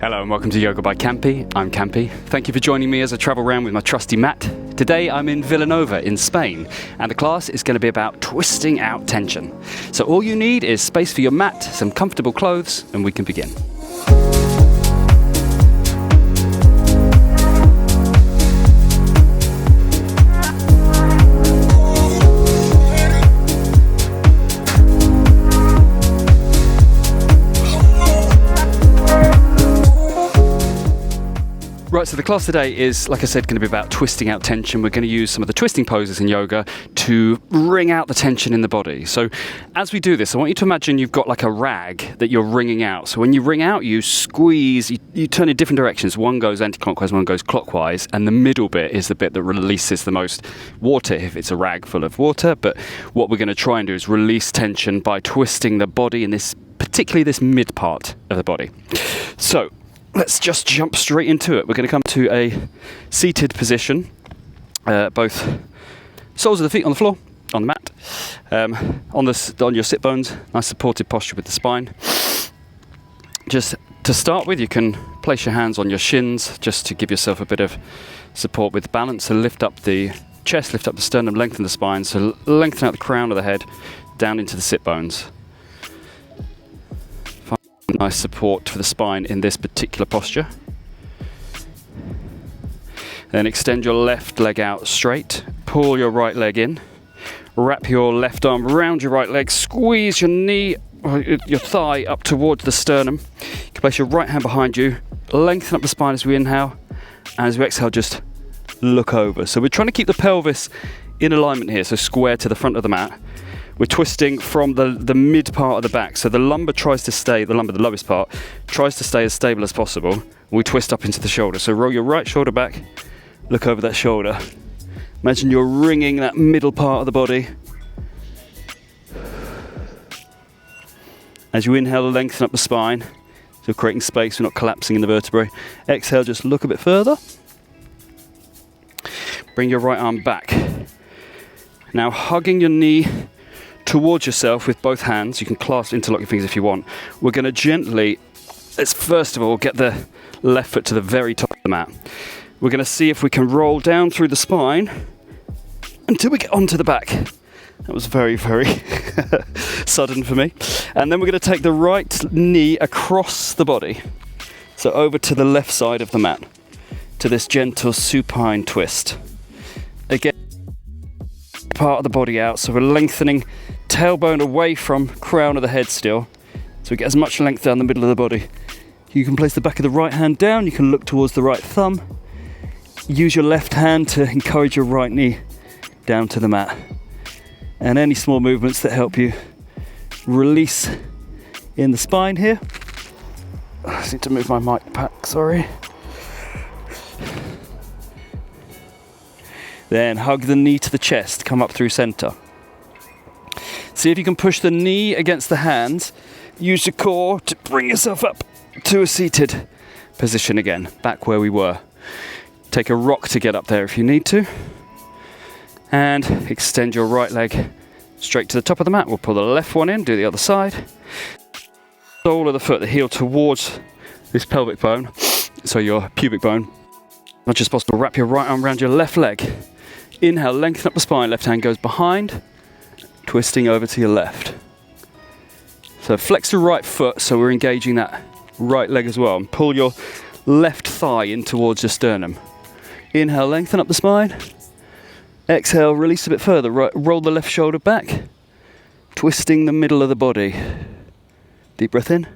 Hello and welcome to Yoga by Campy. I'm Campy. Thank you for joining me as I travel around with my trusty mat. Today I'm in Vilanova in Spain, and the class is going to be about twisting out tension. So all you need is space for your mat, some comfortable clothes, and we can begin. Right, so the class today is, like I said, going to be about twisting out tension. We're going to use some of the twisting poses in yoga to wring out the tension in the body. So as we do this, I want you to imagine you've got like a rag that you're wringing out. So when you wring out, you squeeze, you turn in different directions. One goes anti-clockwise, one goes clockwise, and the middle bit is the bit that releases the most water if it's a rag full of water. But what we're going to try and do is release tension by twisting the body in this, particularly this mid part of the body. So let's just jump straight into it. We're going to come to a seated position, both soles of the feet on the floor, on the mat, on your sit bones, nice supported posture with the spine. Just to start with, you can place your hands on your shins just to give yourself a bit of support with balance. So lift up the chest, lift up the sternum, lengthen the spine, so lengthen out the crown of the head, down into the sit bones. Nice support for the spine in this particular posture. Then extend your left leg out straight, pull your right leg in, wrap your left arm around your right leg, squeeze your knee or your thigh up towards the sternum. You can place your right hand behind you, lengthen up the spine as we inhale, and as we exhale just look over. So we're trying to keep the pelvis in alignment here, so square to the front of the mat. We're twisting from the mid part of the back, so the lumbar tries to stay, the lowest part, tries to stay as stable as possible. We twist up into the shoulder, so roll your right shoulder back, look over that shoulder. Imagine you're wringing that middle part of the body. As you inhale, lengthen up the spine, so creating space, we're not collapsing in the vertebrae. Exhale, just look a bit further. Bring your right arm back. Now hugging your knee towards yourself with both hands. You can interlock your fingers if you want. We're going to gently, let's first of all get the left foot to the very top of the mat. We're going to see if we can roll down through the spine until we get onto the back. That was very, very sudden for me. And then we're going to take the right knee across the body. So over to the left side of the mat, to this gentle supine twist. Again, part of the body out, so we're lengthening tailbone away from crown of the head still, so we get as much length down the middle of the body. You can place the back of the right hand down, you can look towards the right thumb, use your left hand to encourage your right knee down to the mat, and any small movements that help you release in the spine here. I just need to move my mic pack, sorry. Then hug the knee to the chest, come up through center. See if you can push the knee against the hands. Use your core to bring yourself up to a seated position again, back where we were. Take a rock to get up there if you need to. And extend your right leg straight to the top of the mat. We'll pull the left one in, do the other side. Sole of the foot, the heel towards this pelvic bone, so your pubic bone. As much as possible, wrap your right arm around your left leg. Inhale, lengthen up the spine, left hand goes behind, twisting over to your left. So flex your right foot, so we're engaging that right leg as well, and pull your left thigh in towards your sternum. Inhale, lengthen up the spine. Exhale, release a bit further, roll the left shoulder back, twisting the middle of the body. Deep breath in.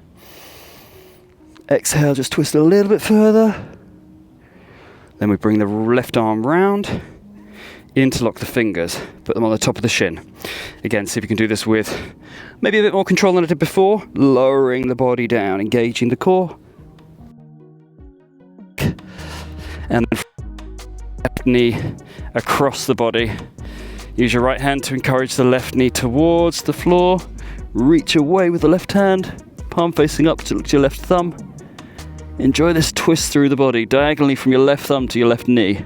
Exhale, just twist a little bit further. Then we bring the left arm round, interlock the fingers, put them on the top of the shin. Again, see if you can do this with maybe a bit more control than I did before, lowering the body down, engaging the core. And then left knee across the body. Use your right hand to encourage the left knee towards the floor. Reach away with the left hand, palm facing up to look to your left thumb. Enjoy this twist through the body, diagonally from your left thumb to your left knee.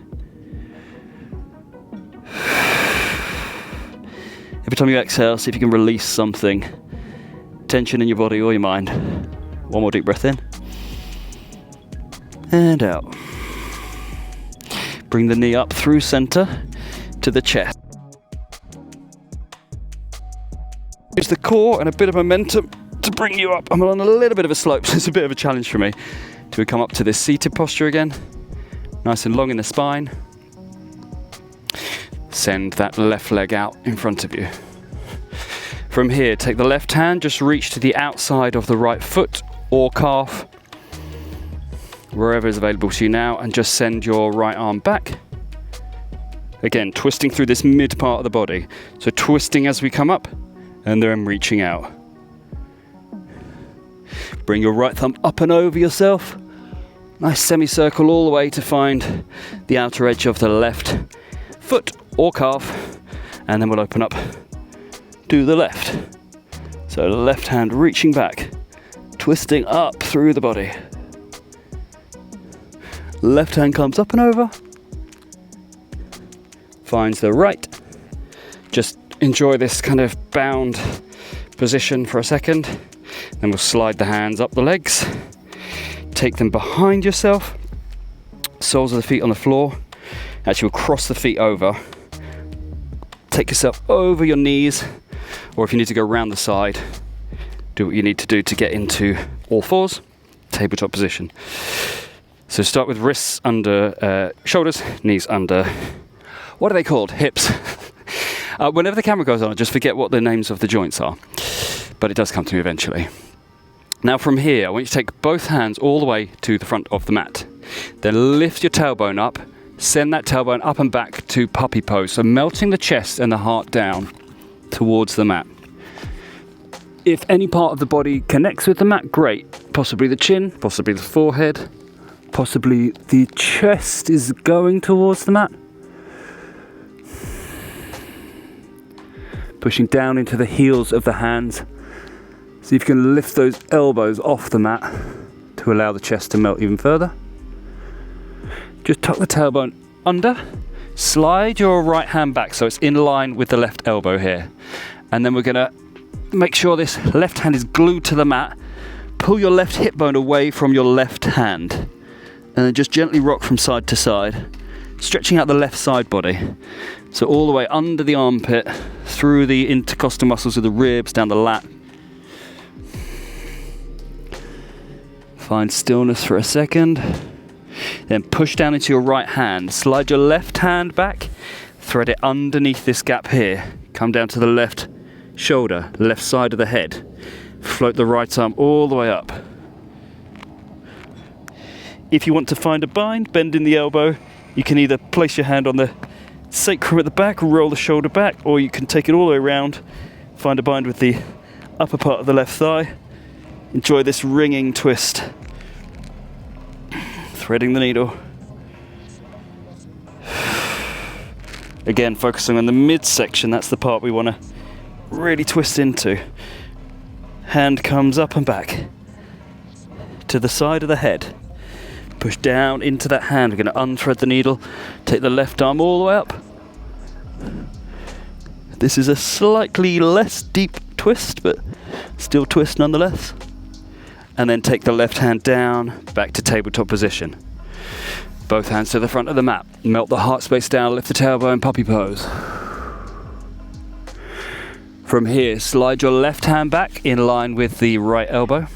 Every time you exhale, see if you can release something. Tension in your body or your mind. One more deep breath in. and out. Bring the knee up through center to the chest. Use the core and a bit of momentum to bring you up. I'm on a little bit of a slope, so it's a bit of a challenge for me to come up to this seated posture again. Nice and long in the spine. Send that left leg out in front of you. From here, take the left hand, just reach to the outside of the right foot or calf, wherever is available to you now, and just send your right arm back. Again, twisting through this mid part of the body. So twisting as we come up, and then reaching out. Bring your right thumb up and over yourself. Nice semicircle all the way to find the outer edge of the left foot or calf, and then we'll open up to the left. So the left hand reaching back, twisting up through the body. Left hand comes up and over, finds the right. Just enjoy this kind of bound position for a second. Then we'll slide the hands up the legs. Take them behind yourself. Soles of the feet on the floor. Actually, we'll cross the feet over. Take yourself over your knees. Or if you need to go around the side, do what you need to do to get into all fours. Tabletop position. So start with wrists under shoulders, knees under, what are they called? Hips. Whenever the camera goes on, I just forget what the names of the joints are. But it does come to me eventually. Now from here, I want you to take both hands all the way to the front of the mat. Then lift your tailbone up, send that tailbone up and back to puppy pose. So melting the chest and the heart down towards the mat. If any part of the body connects with the mat, great. Possibly the chin, possibly the forehead, possibly the chest is going towards the mat. Pushing down into the heels of the hands. See if you can lift those elbows off the mat to allow the chest to melt even further. Just tuck the tailbone under. Slide your right hand back so it's in line with the left elbow here. And then we're going to make sure this left hand is glued to the mat. Pull your left hip bone away from your left hand. And then just gently rock from side to side, stretching out the left side body. So all the way under the armpit, through the intercostal muscles of the ribs, down the lat. Find stillness for a second. Then push down into your right hand. Slide your left hand back. Thread it underneath this gap here. Come down to the left shoulder, left side of the head. Float the right arm all the way up. If you want to find a bind, bend in the elbow. You can either place your hand on the sacrum at the back, roll the shoulder back, or you can take it all the way around, find a bind with the upper part of the left thigh. Enjoy this ringing twist. Threading the needle. Again, focusing on the midsection, that's the part we want to really twist into. Hand comes up and back to the side of the head. Push down into that hand. We're going to unthread the needle. Take the left arm all the way up. This is a slightly less deep twist, but still twist nonetheless. And then take the left hand down, back to tabletop position. Both hands to the front of the mat. Melt the heart space down, lift the tailbone, puppy pose. From here, slide your left hand back in line with the right elbow.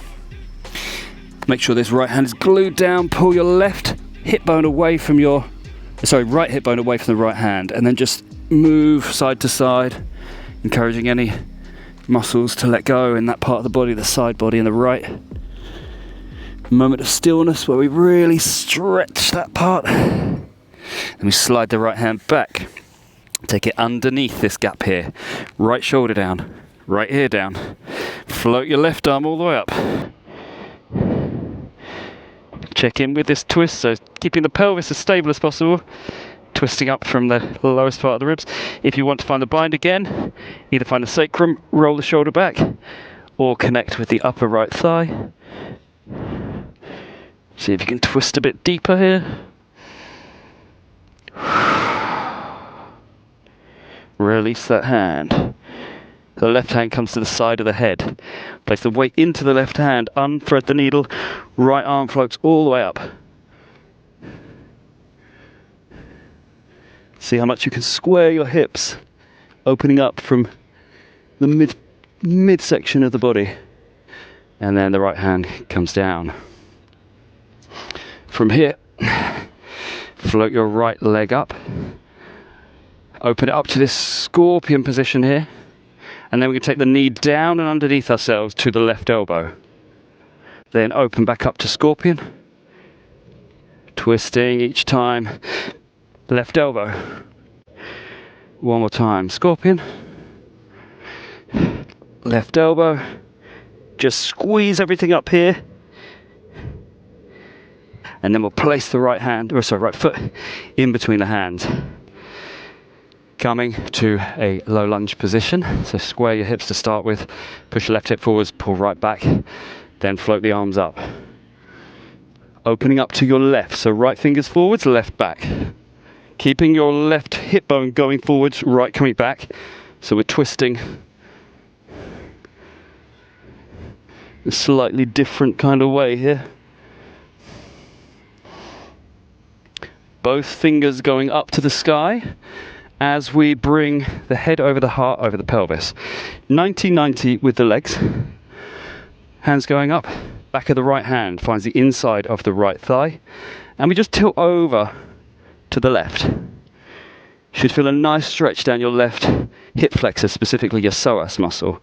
Make sure this right hand is glued down. Pull your left hip bone away from right hip bone away from the right hand, and then just move side to side, encouraging any muscles to let go in that part of the body, the side body and the right. A moment of stillness where we really stretch that part. And we slide the right hand back. Take it underneath this gap here. Right shoulder down, right ear down. Float your left arm all the way up. Check in with this twist, so keeping the pelvis as stable as possible, twisting up from the lowest part of the ribs. If you want to find the bind again, either find the sacrum, roll the shoulder back, or connect with the upper right thigh. See if you can twist a bit deeper here. Release that hand. The left hand comes to the side of the head. Place the weight into the left hand, unthread the needle, right arm floats all the way up. See how much you can square your hips, opening up from the midsection of the body. And then the right hand comes down. From here, float your right leg up. Open it up to this scorpion position here. And then we can take the knee down and underneath ourselves to the left elbow. Then open back up to scorpion. Twisting each time. Left elbow. One more time. Scorpion. Left elbow. Just squeeze everything up here. And then we'll place the right foot in between the hands. Coming to a low lunge position. So square your hips to start with. Push your left hip forwards, pull right back. Then float the arms up. Opening up to your left. So right fingers forwards, left back. Keeping your left hip bone going forwards, right coming back. So we're twisting a slightly different kind of way here. Both fingers going up to the sky as we bring the head over the heart, over the pelvis. 90-90 with the legs. Hands going up. Back of the right hand finds the inside of the right thigh. And we just tilt over to the left. Should feel a nice stretch down your left hip flexor, specifically your psoas muscle.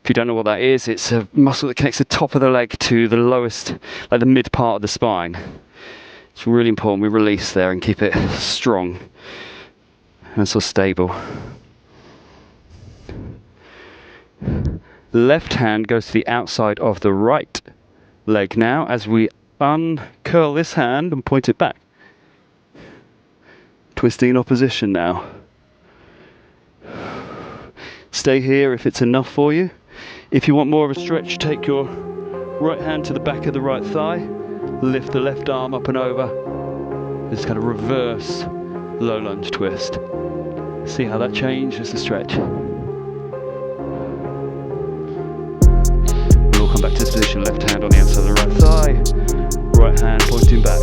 If you don't know what that is, it's a muscle that connects the top of the leg to the lowest, like the mid part of the spine. It's really important we release there and keep it strong and so stable. Left hand goes to the outside of the right leg now as we uncurl this hand and point it back. Twisting in opposition now. Stay here if it's enough for you. If you want more of a stretch, take your right hand to the back of the right thigh. Lift the left arm up and over. This kind of reverse low lunge twist. See how that changes the stretch. We'll come back to this position. Left hand on the outside of the right thigh. Right hand pointing back.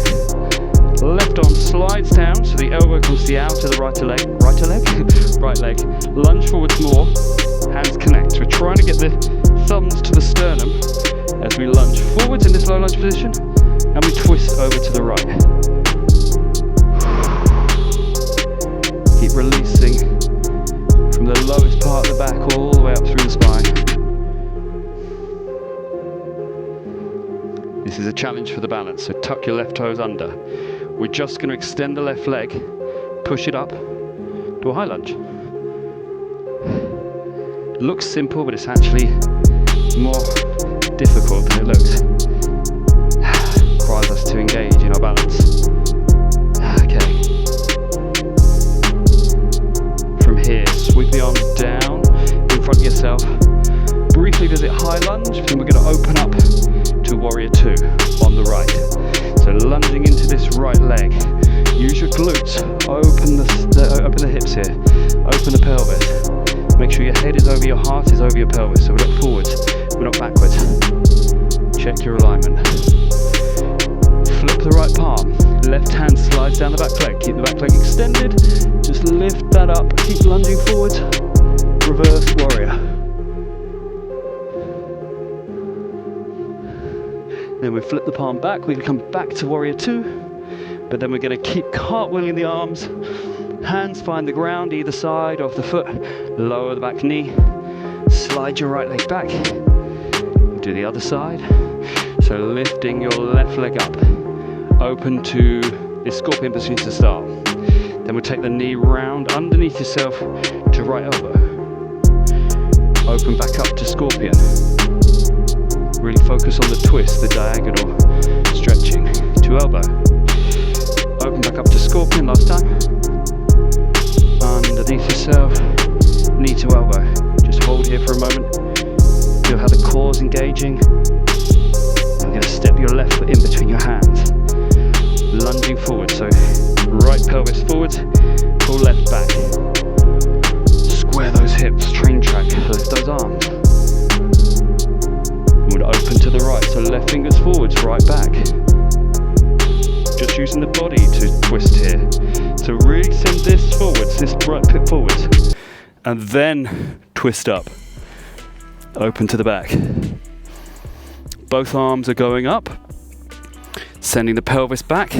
Left arm slides down so the elbow comes to the outer of the right leg. Right leg. Lunge forwards more. Hands connect. We're trying to get the thumbs to the sternum as we lunge forwards in this low lunge position. And we twist over to the right. Keep releasing from the lowest part of the back all the way up through the spine. This is a challenge for the balance, so tuck your left toes under. We're just going to extend the left leg, push it up to a high lunge. It looks simple, but it's actually more difficult than it looks. Requires us to engage in our balance. Okay. From here, sweep the arms down in front of yourself. Briefly visit high lunge, then we're going to open up to warrior two on the right. So lunging into this right leg. Use your glutes. Open the hips here. Open the pelvis. Make sure your head is over your heart, is over your pelvis. So we're not forwards, we're not backwards. Check your alignment. Flip the right palm. Left hand slides down the back leg. Keep the back leg extended. Just lift that up. Keep lunging forwards. Reverse warrior. Then we flip the palm back. We can come back to warrior two. But then we're going to keep cartwheeling the arms. Hands find the ground either side of the foot. Lower the back knee. Slide your right leg back. Do the other side. So lifting your left leg up. Open to this scorpion position to start. Then we'll take the knee round underneath yourself to right elbow. Open back up to scorpion. Really focus on the twist, the diagonal stretching to elbow. Open back up to scorpion last time. Underneath yourself, knee to elbow. Just hold here for a moment. Feel how the core's engaging. You're going to step your left foot in between your hands. Lunging forward, so right pelvis forwards, pull left back. Square those hips, train track, lift those arms. Would open to the right, so left fingers forwards, right back. Just using the body to twist here. So really send this forwards, this right hip forwards, and then twist up, open to the back. Both arms are going up, sending the pelvis back,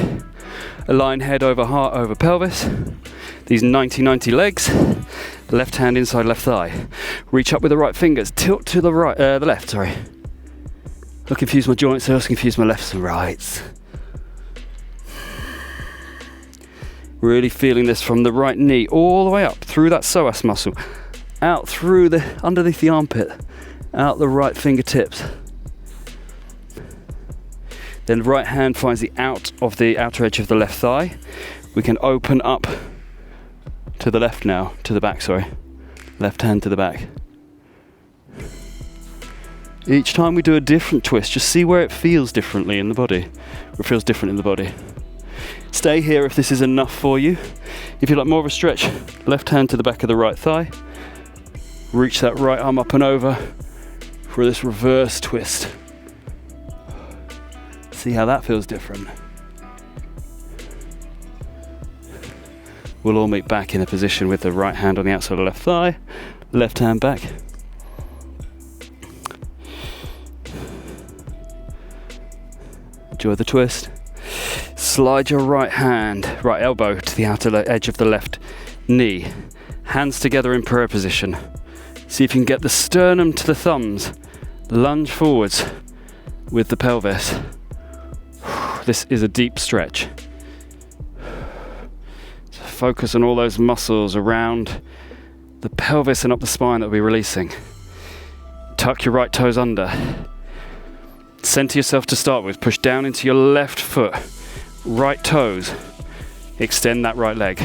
align head over heart over pelvis. These 90-90 legs, left hand inside left thigh. Reach up with the right fingers, tilt to the right, the left, sorry. I'll confuse my joints, I'll confuse my lefts and rights. Really feeling this from the right knee all the way up through that psoas muscle, out through the underneath the armpit, out the right fingertips. Then the right hand finds the out of the outer edge of the left thigh. We can open up to the left now, to the back, sorry. Left hand to the back. Each time we do a different twist, just see where it feels differently in the body. Or it feels different in the body. Stay here if this is enough for you. If you like more of a stretch, left hand to the back of the right thigh. Reach that right arm up and over for this reverse twist. See how that feels different. We'll all meet back in a position with the right hand on the outside of the left thigh, left hand back. Enjoy the twist. Slide your right elbow to the outer edge of the left knee. Hands together in prayer position. See if you can get the sternum to the thumbs. Lunge forwards with the pelvis. This is a deep stretch. So focus on all those muscles around the pelvis and up the spine that we'll be releasing. Tuck your right toes under. Center yourself to start with. Push down into your left foot. Right toes. Extend that right leg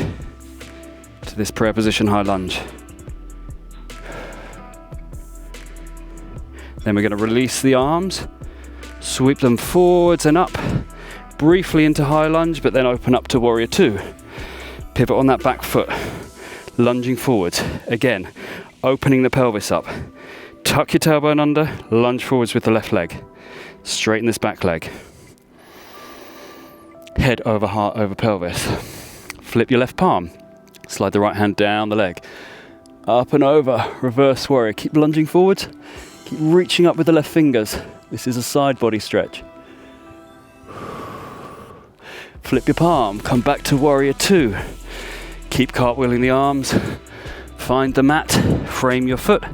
to this prayer position high lunge. Then we're going to release the arms. Sweep them forwards and up. Briefly into high lunge, but then open up to warrior two. Pivot on that back foot. Lunging forwards. Again, opening the pelvis up. Tuck your tailbone under. Lunge forwards with the left leg. Straighten this back leg. Head over heart over pelvis. Flip your left palm. Slide the right hand down the leg. Up and over. Reverse warrior. Keep lunging forwards. Keep reaching up with the left fingers. This is a side body stretch. Flip your palm, come back to warrior two. Keep cartwheeling the arms. Find the mat, frame your foot.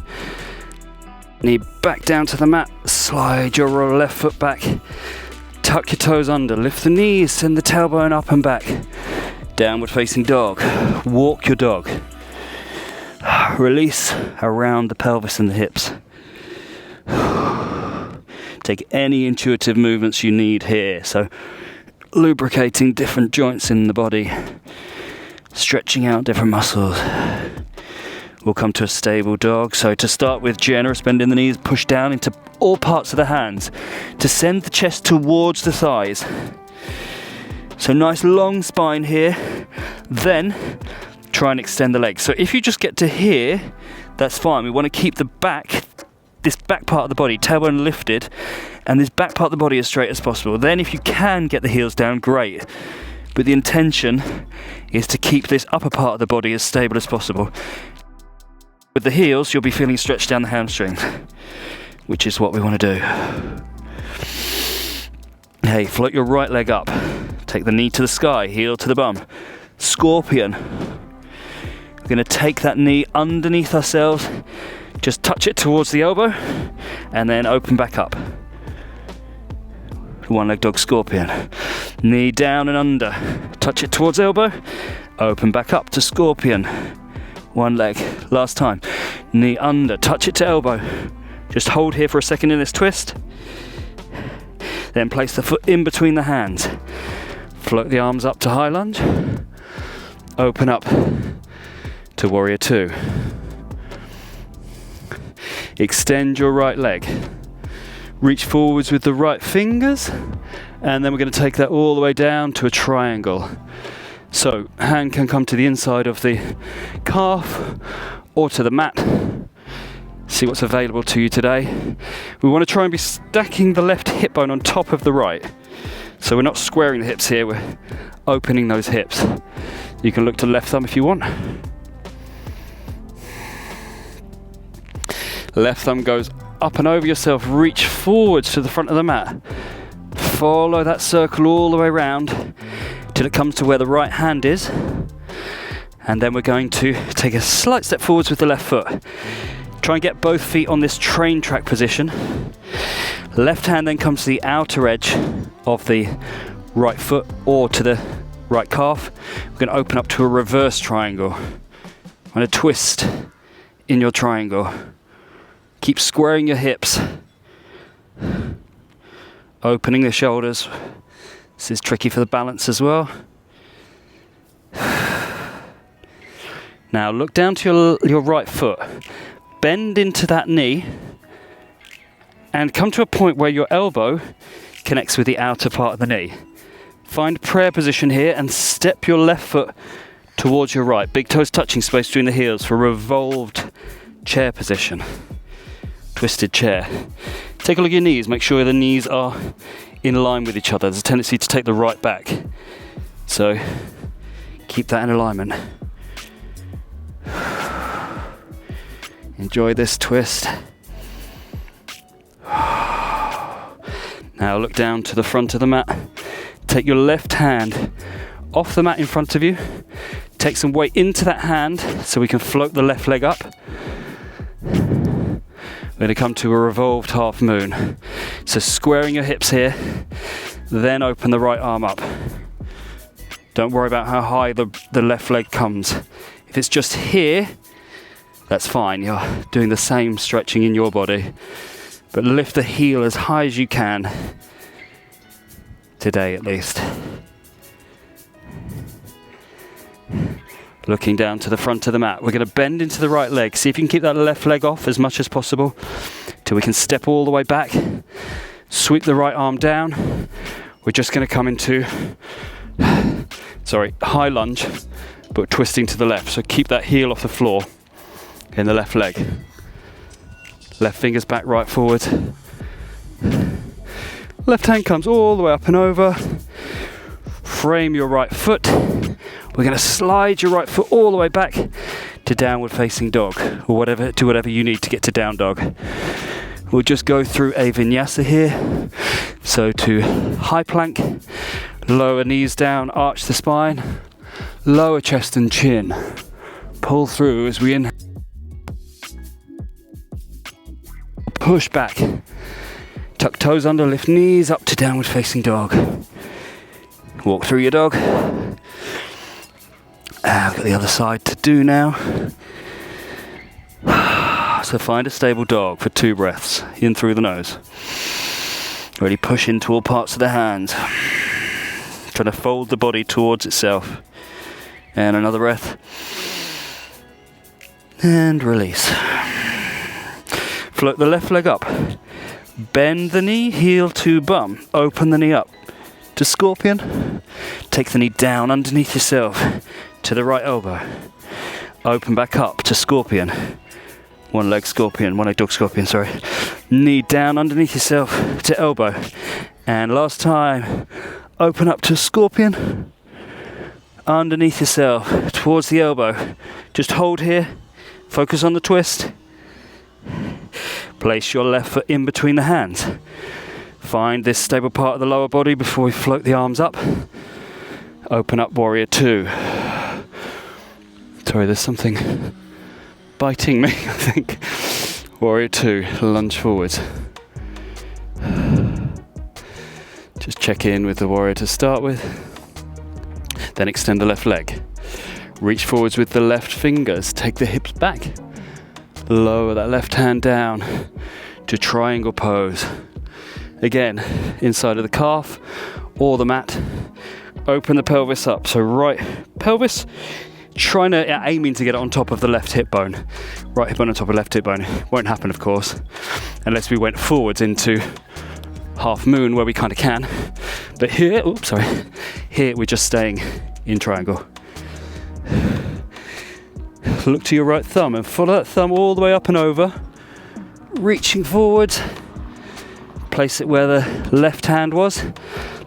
Knee back down to the mat, slide your left foot back. Tuck your toes under, lift the knees, send the tailbone up and back. Downward facing dog, walk your dog. Release around the pelvis and the hips. Take any intuitive movements you need here. So lubricating different joints in the body, stretching out different muscles. We'll come to a stable dog. So to start with, generous bend in the knees, push down into all parts of the hands to send the chest towards the thighs. So nice long spine here. Then try and extend the legs. So if you just get to here, that's fine. We want to keep the back, this back part of the body, tailbone lifted, and this back part of the body as straight as possible. Then if you can get the heels down, great. But the intention is to keep this upper part of the body as stable as possible. With the heels, you'll be feeling stretched down the hamstrings, which is what we want to do. Hey, float your right leg up. Take the knee to the sky, heel to the bum. Scorpion. We're going to take that knee underneath ourselves, just touch it towards the elbow, and then open back up. One leg dog scorpion. Knee down and under. Touch it towards elbow. Open back up to scorpion. One leg. Last time. Knee under. Touch it to elbow. Just hold here for a second in this twist. Then place the foot in between the hands. Float the arms up to high lunge. Open up to warrior two. Extend your right leg. Reach forwards with the right fingers, and then we're going to take that all the way down to a triangle. So hand can come to the inside of the calf or to the mat. See what's available to you today. We want to try and be stacking the left hip bone on top of the right. So we're not squaring the hips here, we're opening those hips. You can look to left thumb if you want. Left thumb goes up and over yourself, reach forwards to the front of the mat. Follow that circle all the way around till it comes to where the right hand is. And then we're going to take a slight step forwards with the left foot. Try and get both feet on this train track position. Left hand then comes to the outer edge of the right foot or to the right calf. We're going to open up to a reverse triangle. I'm going to twist in your triangle. Keep squaring your hips. Opening the shoulders. This is tricky for the balance as well. Now look down to your right foot. Bend into that knee and come to a point where your elbow connects with the outer part of the knee. Find prayer position here and step your left foot towards your right. Big toes touching space between the heels for revolved chair position. Twisted chair. Take a look at your knees. Make sure the knees are in line with each other. There's a tendency to take the right back. So keep that in alignment. Enjoy this twist. Now look down to the front of the mat. Take your left hand off the mat in front of you. Take some weight into that hand so we can float the left leg up. We're going to come to a revolved half moon. So squaring your hips here, then open the right arm up. Don't worry about how high the left leg comes. If it's just here, that's fine. You're doing the same stretching in your body. But lift the heel as high as you can. Today at least. Looking down to the front of the mat. We're going to bend into the right leg. See if you can keep that left leg off as much as possible till we can step all the way back. Sweep the right arm down. We're just going to come into high lunge, but twisting to the left. So keep that heel off the floor in the left leg. Left fingers back, right forward. Left hand comes all the way up and over. Frame your right foot. We're going to slide your right foot all the way back to downward facing dog, or whatever you need to get to down dog. We'll just go through a vinyasa here. So to high plank, lower knees down, arch the spine, lower chest and chin. Pull through as we inhale. Push back. Tuck toes under, lift knees up to downward facing dog. Walk through your dog. I've got the other side to do now. So find a stable dog for 2 breaths. In through the nose. Really push into all parts of the hands. Trying to fold the body towards itself. And another breath. And release. Float the left leg up. Bend the knee, heel to bum. Open the knee up to scorpion. Take the knee down underneath yourself to the right elbow. Open back up to scorpion. One leg dog scorpion, sorry. Knee down underneath yourself to elbow. And last time, open up to scorpion. Underneath yourself towards the elbow. Just hold here. Focus on the twist. Place your left foot in between the hands. Find this stable part of the lower body before we float the arms up. Open up warrior 2. Sorry, there's something biting me, I think. Warrior 2, lunge forwards. Just check in with the warrior to start with. Then extend the left leg. Reach forwards with the left fingers. Take the hips back. Lower that left hand down to triangle pose. Again, inside of the calf or the mat. Open the pelvis up. So right pelvis, aiming to get it on top of the left hip bone. Right hip bone on top of left hip bone. Won't happen, of course, unless we went forwards into half moon where we kind of can. But here, here we're just staying in triangle. Look to your right thumb and follow that thumb all the way up and over. Reaching forward. Place it where the left hand was.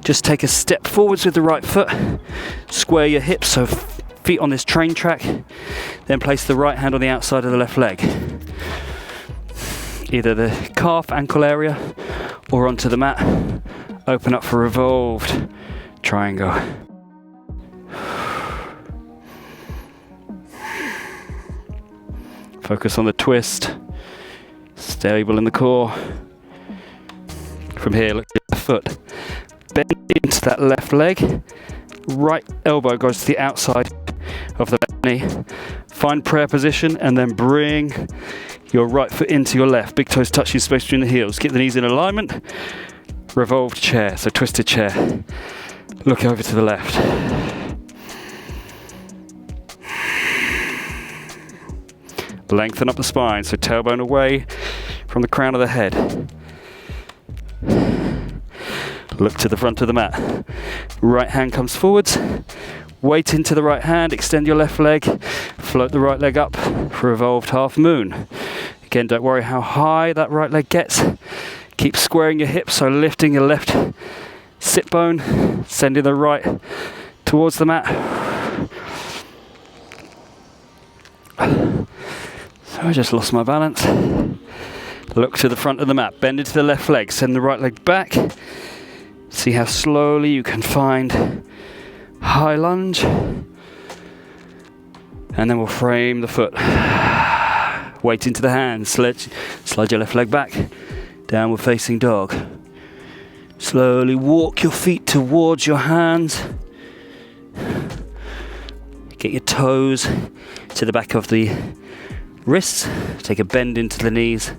Just take a step forwards with the right foot, square your hips, so feet on this train track, then place the right hand on the outside of the left leg. Either the calf, ankle area, or onto the mat. Open up for revolved triangle. Focus on the twist, stable in the core. From here, look at the foot. Bend into that left leg. Right elbow goes to the outside of the left knee. Find prayer position and then bring your right foot into your left. Big toes touching space between the heels. Get the knees in alignment. Revolved chair, so twisted chair. Look over to the left. Lengthen up the spine, so tailbone away from the crown of the head. Look to the front of the mat. Right hand comes forwards. Weight into the right hand, extend your left leg. Float the right leg up for revolved half moon. Again, don't worry how high that right leg gets. Keep squaring your hips, so lifting your left sit bone, sending the right towards the mat. So I just lost my balance. Look to the front of the mat, bend into the left leg, send the right leg back. See how slowly you can find high lunge. And then we'll frame the foot. Weight into the hands, slide your left leg back. Downward facing dog. Slowly walk your feet towards your hands. Get your toes to the back of the wrists. Take a bend into the knees.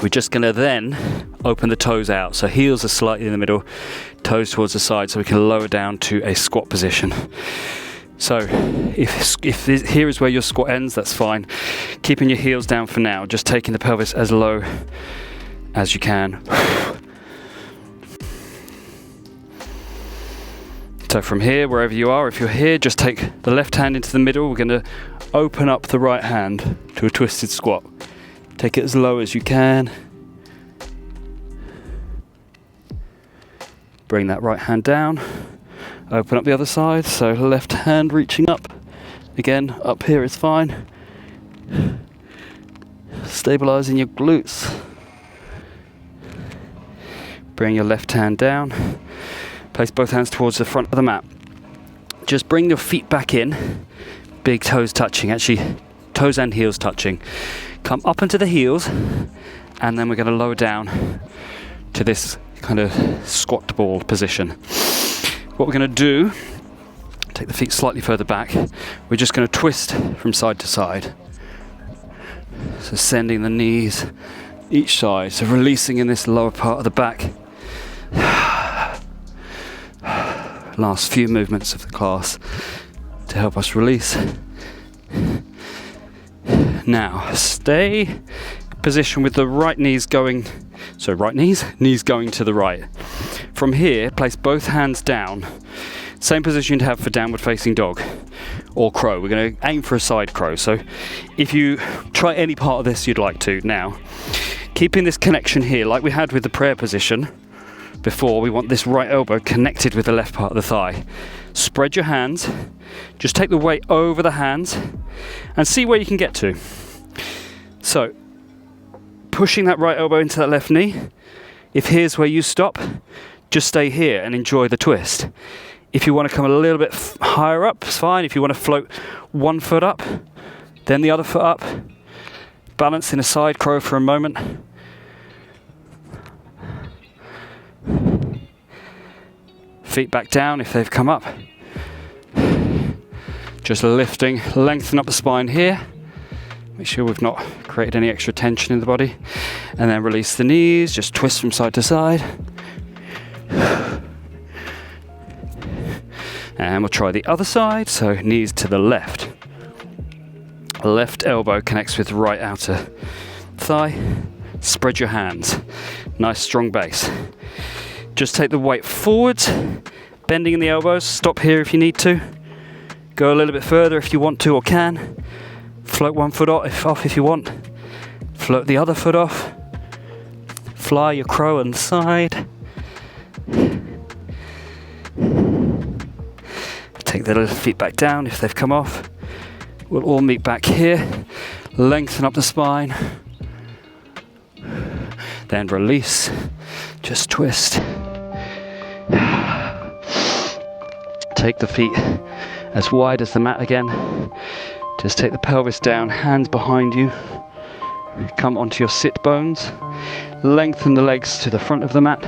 We're just going to then open the toes out. So heels are slightly in the middle, toes towards the side, so we can lower down to a squat position. So if here is where your squat ends, that's fine. Keeping your heels down for now, just taking the pelvis as low as you can. So from here, wherever you are, if you're here, just take the left hand into the middle. We're going to open up the right hand to a twisted squat. Take it as low as you can. Bring that right hand down. Open up the other side, so left hand reaching up. Again, up here is fine. Stabilizing your glutes. Bring your left hand down. Place both hands towards the front of the mat. Just bring your feet back in. Big toes touching, actually toes and heels touching. Come up into the heels, and then we're going to lower down to this kind of squat ball position. What we're going to do, take the feet slightly further back, we're just going to twist from side to side. So sending the knees each side, so releasing in this lower part of the back. Last few movements of the class to help us release. Now, stay position with the right knees going, knees going to the right. From here, place both hands down. Same position you'd have for downward facing dog or crow. We're going to aim for a side crow. So if you try any part of this you'd like to now, keeping this connection here like we had with the prayer position before, we want this right elbow connected with the left part of the thigh. Spread your hands. Just take the weight over the hands and see where you can get to. So, pushing that right elbow into that left knee. If here's where you stop, just stay here and enjoy the twist. If you want to come a little bit higher up, it's fine. If you want to float one foot up, then the other foot up. Balance in a side crow for a moment. Feet back down if they've come up. Just lifting, lengthen up the spine here. Make sure we've not created any extra tension in the body. And then release the knees, just twist from side to side. And we'll try the other side, so knees to the left. Left elbow connects with right outer thigh. Spread your hands. Nice strong base. Just take the weight forwards, bending in the elbows. Stop here if you need to. Go a little bit further if you want to or can. Float one foot off if you want. Float the other foot off. Fly your crow on the side. Take the little feet back down if they've come off. We'll all meet back here. Lengthen up the spine. Then release. Just twist. Take the feet as wide as the mat again. Just take the pelvis down, hands behind you. Come onto your sit bones. Lengthen the legs to the front of the mat.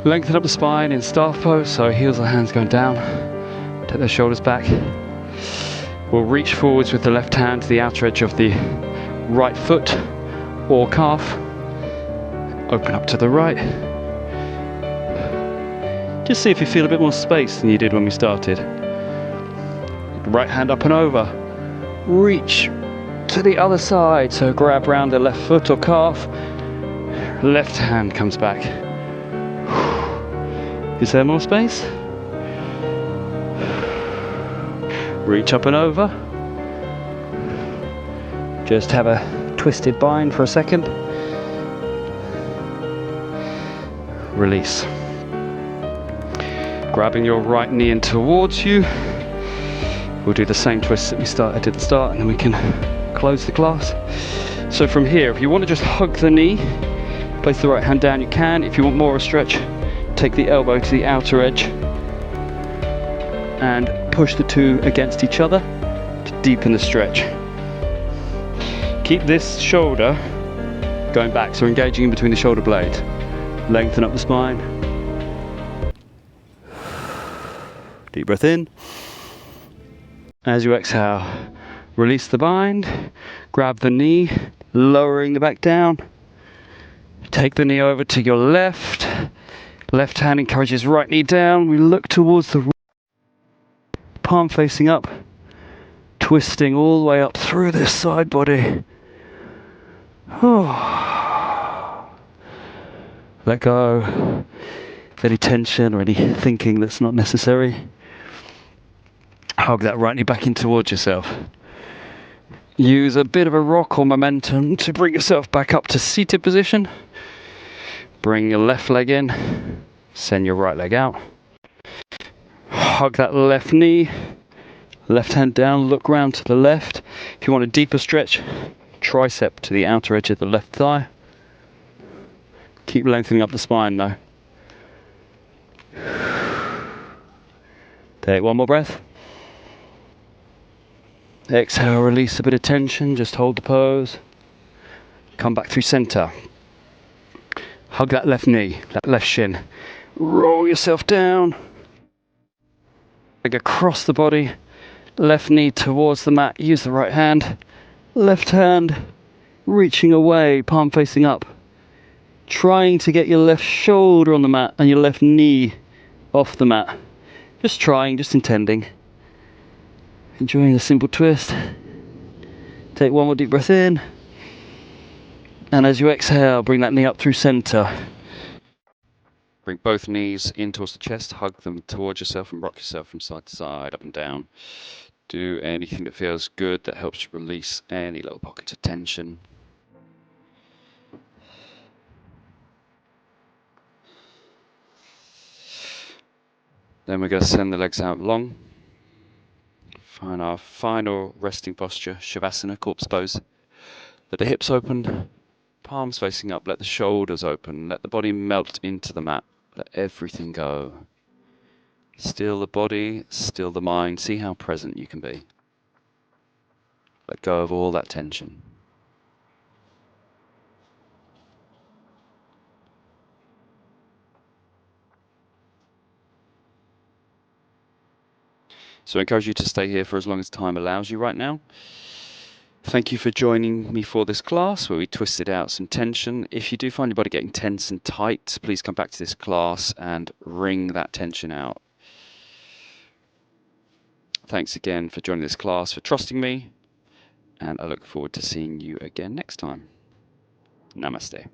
Lengthen up the spine in staff pose, so heels or hands going down. Take the shoulders back. We'll reach forwards with the left hand to the outer edge of the right foot or calf. Open up to the right. Just see if you feel a bit more space than you did when we started. Right hand up and over. Reach to the other side, so grab round the left foot or calf. Left hand comes back. Is there more space? Reach up and over. Just have a twisted bind for a second. Release. Grabbing your right knee in towards you. We'll do the same twist that we did at the start, and then we can close the class. So from here, if you want to just hug the knee, place the right hand down, you can. If you want more of a stretch, take the elbow to the outer edge and push the two against each other to deepen the stretch. Keep this shoulder going back, so engaging in between the shoulder blades. Lengthen up the spine. Deep breath in. As you exhale, release the bind, grab the knee, lowering the back down. Take the knee over to your left. Left hand encourages right knee down. We look towards the palm facing up, twisting all the way up through this side body. Let go of any tension or any thinking that's not necessary. Hug that right knee back in towards yourself. Use a bit of a rock or momentum to bring yourself back up to seated position. Bring your left leg in, send your right leg out. Hug that left knee, left hand down, look round to the left. If you want a deeper stretch, tricep to the outer edge of the left thigh. Keep lengthening up the spine though. Take one more breath. Exhale, release a bit of tension, just hold the pose. Come back through center. Hug that left knee, that left shin. Roll yourself down. Leg across the body. Left knee towards the mat. Use the right hand. Left hand reaching away, palm facing up. Trying to get your left shoulder on the mat and your left knee off the mat. Just trying, just intending. Enjoying the simple twist. Take one more deep breath in. And as you exhale, bring that knee up through center. Bring both knees in towards the chest, hug them towards yourself and rock yourself from side to side, up and down. Do anything that feels good, that helps you release any little pockets of tension. Then we're going to send the legs out long. Find our final resting posture, Shavasana, corpse pose. Let the hips open, palms facing up, let the shoulders open, let the body melt into the mat, let everything go. Still the body, still the mind, see how present you can be. Let go of all that tension. So I encourage you to stay here for as long as time allows you right now. Thank you for joining me for this class where we twisted out some tension. If you do find your body getting tense and tight, please come back to this class and wring that tension out. Thanks again for joining this class, for trusting me, and I look forward to seeing you again next time. Namaste.